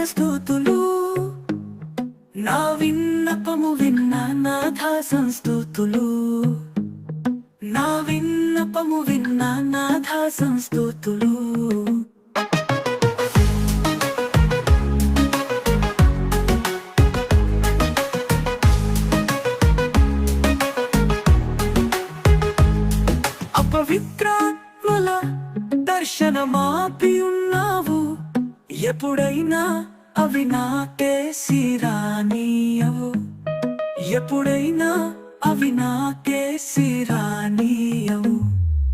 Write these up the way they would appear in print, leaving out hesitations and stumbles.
స్తుతులు. నా విన్నపము విన్న నాథ సంస్తుతులు. నా విన్నపము విన్న నాథ సంస్తుతులు. అపవిత్రాత్మల దర్శనమాపి ఉన్నావు, ఎప్పుడైనా అవి నాకేసి రానీయవు. ఎప్పుడైనా అవి నాకేసి రానీయవు.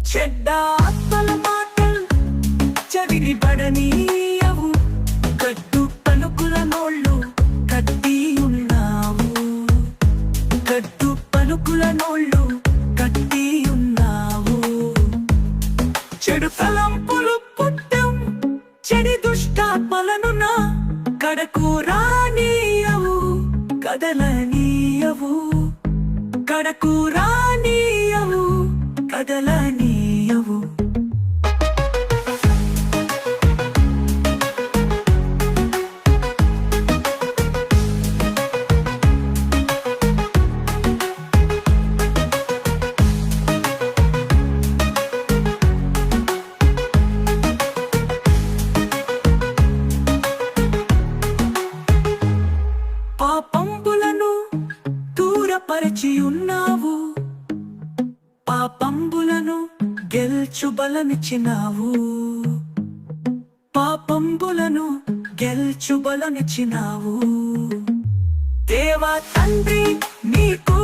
చెడ్డ ఆత్మల మాటలు చెవిని పడనీయవు. కట్టు పలుకుల నోళ్ళు కట్టి ఉన్నావు. కట్టు పలుకుల నోళ్ళు కట్టి ఉన్నావు. చెడు తలంపులు పుట్టం, చెడి దుష్టాత్మలను నా కడకు రానీయవు. కదలనీయవు. కడకు రానీయవు. కదలనీయవు. పాపంబులను దూరపరచి ఉన్నావు. పాపంబులను గెల్చు బలమిచ్చినావు. పాపంబులను గెల్చు బలమిచ్చినావు. దేవా తండ్రి నీకు